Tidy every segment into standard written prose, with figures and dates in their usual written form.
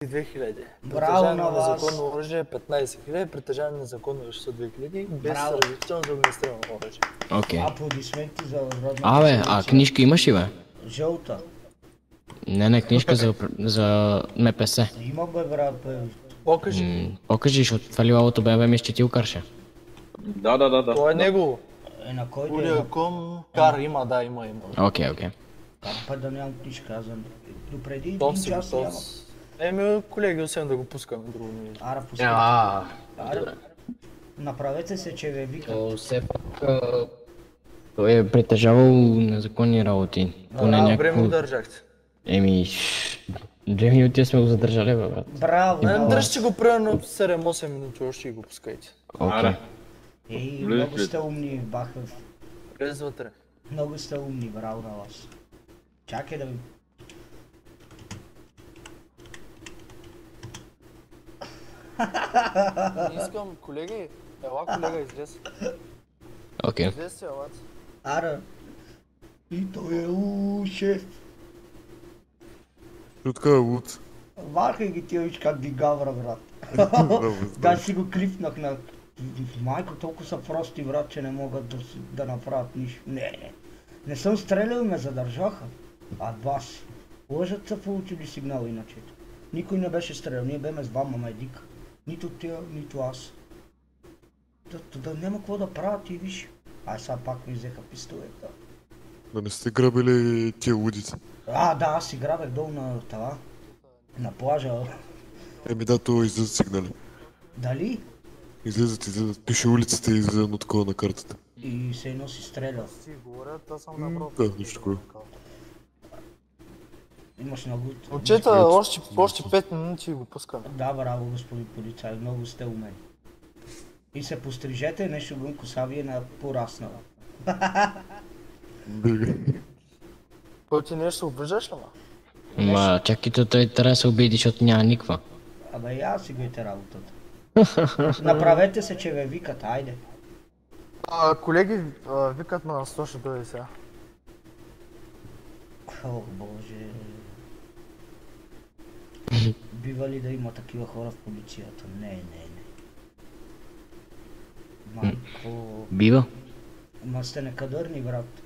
2000. Браво Притежание на на вас. незаконно оръжие 15 000, притежание на незаконно вещество 2000, без Браво. разрешително за огнестрелно оръжие. Окей. Аплодисменти за родната Абе, а полиция. книжка имаш ли, бе? Жълта. Не, книжка за МПС. Има бе, брат, бе. Покажи. Покажи, защото това лилавото БМВ ми ще ти карше. Да. Това е негово. На кой да е? Улиакон кар има, да, има. Окей. Път да нямам книжка, аз допреди един Тов си час готов. нямам. Еми, колеги, освен да го пускаме, друго не виждам. Ара, пускай. Добре. Направете се, че ви вика. То все пак... Той е притежавал незаконни работи. Поне Време някакво... държахте. Еми... 2 минути сме го задържали, бе, брат. Браво! Не, дръжте го примерно 7-8 минути още и го пускайте. Окей. Ей, много сте умни, Бахов. Влез вътре. Много сте умни, браво на вас. Чакай да ви... Не искам, колеги. Ела, колега, излез. Окей. Излез се, елат. Ара. И той е шеф. Що така е луд? Варкай ги тия, виж как ги гавра, брат. Да си го клипнах на... Майко, толкова са прости, брат, че не могат да направят нищо. Не съм стрелял и ме задържаха. А бас. Лъжат са получили сигнал иначе. Никой не беше стрелял, ние беме с двама медика. Нито тия, нито аз. Да няма какво да правят и виж. Ай, сега пак ми взеха пистолета. Да не сте грабили тия лудици? Да, аз си грабех долу на това. На плажа. Еми да, то излизат сигнали. Дали? Излизат. Пише улицата и излиза едно такова на картата. И се едно си стрелял. Си говорят, аз съм направо. Да, нещо такова. Имаш много... Момчета, още 5 минути и го пускаме. Да, браво, господин полицай, много сте умени. И се пострижете, нещо гън коса ви е пораснала. Бига. Кой ти нещо се обиждаш ли, ма? Ма, чакайте, той трябва да се обиди, защото няма никаква. Абе, я си гойте работата. Направете се, че ве викат, айде. Колеги, викат ме на 100, ще дойде сега. О, боже. Бива ли да има такива хора в полицията? Не. Майко... Бива? Ма сте некадърни, брат.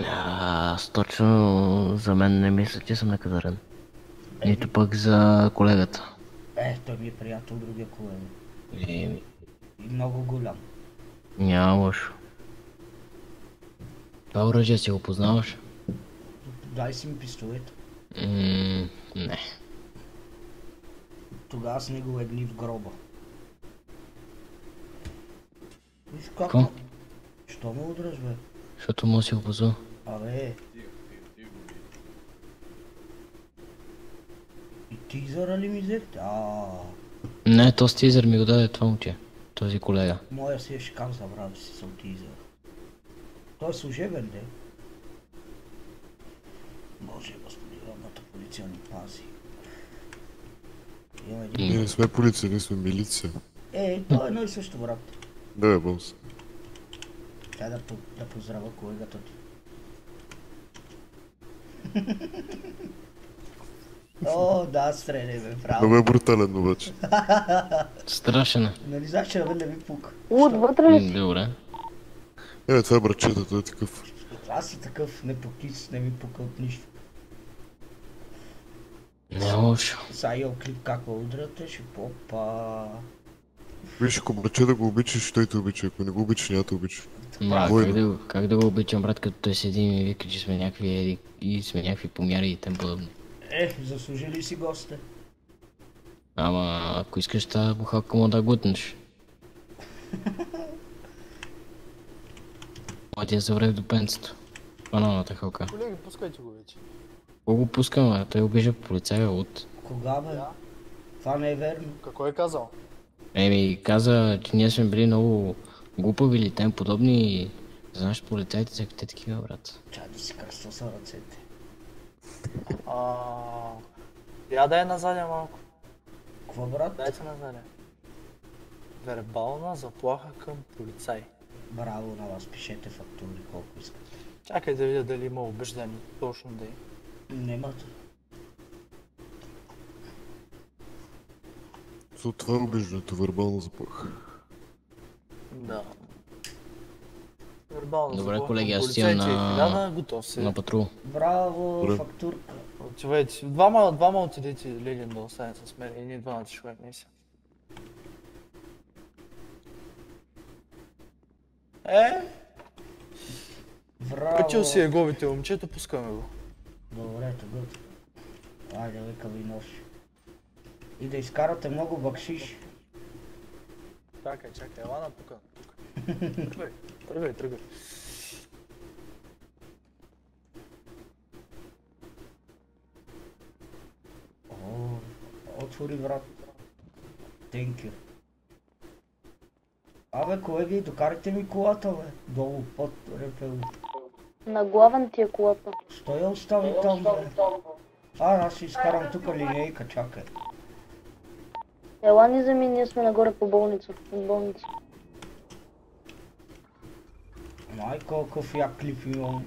Аз точно за мен не мисля, че съм некадърен. Нито пък за колегата. Той ми е приятел, другия колега. Еми, И много голям. няма лошо. Това оръжие си го познаваш? Дай си ми пистолет. Не. Тогава с него егни в гроба. Виж как... Какво? Що ме удръж, бе? Защото му си го позвал. Абе... И тизъра ли ми взехте? Не, то стизър ми го даде това момче. Този колега. Моя си е шкаф, забравя си съм тизър. Той е служебен, де. Боже, господи, родната полиция ни пази. Имам един... Ние не сме полиция, ние сме милиция. той е едно и също, брат. Да, бе, бомс. Тя да поздравя колегата ти. О, да, стреляй, бе, право. Много е брутален обаче. Страшен е. Нали знаеш, че не ви пука? Добре. Това е братчета, той е такъв. Аз си такъв непокис, не ми пука от нищо. Не е лошо. Сега имам клип как ме удряте, ще попа. Виж, ако братчета го обичаш, той те обича. Ако не го обичаш, няма те обича. Ма, Война. как да го обичам, брат, като той седи и ми вика, че сме някакви и сме някакви помяри и тем подобно. Заслужили си госте. Ама, ако искаш тази бухалка му да глътнеш. Ма ти я заврев до пенцето. Баналната халка. Колеги, пускайте го вече. Кога го пускам, а? Той обижа полицая от... Кога, бе? Това не е верно. Какво е казал? Еми, каза, че ние сме били много глупави или тем подобни и... Знаеш, полицайите са те такива, брат. Чай да си кръстоса ръцете. Я дай назадя малко. Какво, брат? Дайте назадя. Вербална заплаха към полицай. Браво на вас, пишете фактури колко искате. Чакай да видя дали има обиждане точно да е. Немат. Това е обиждането, вербална заплаха. Да. Вербална Добре, заплаха колеги, към аз отивам полицайите и на- 1000, готов си. На патрул. Браво, Добре. фактурка. Отивайте си. Двама отидете, Лилин да остане с мен и ние двамата ще ходим си. Браво. Качил си е глобите, момчето, пускаме го. Добре, тогава. Айде, века ви носи. И да изкарате много бакшиш. Чакай, ела напука. Тръгвай. О, отвори врат. Thank you. Абе, колеги, докарайте ми колата, бе. Долу под репел. На главен ти е колата. Що я остави там, бе? Аз ще изкарам тук линейка, чакай. Ела ни вземи, ние сме нагоре по болница. От болница. Майко, какъв я клип имам.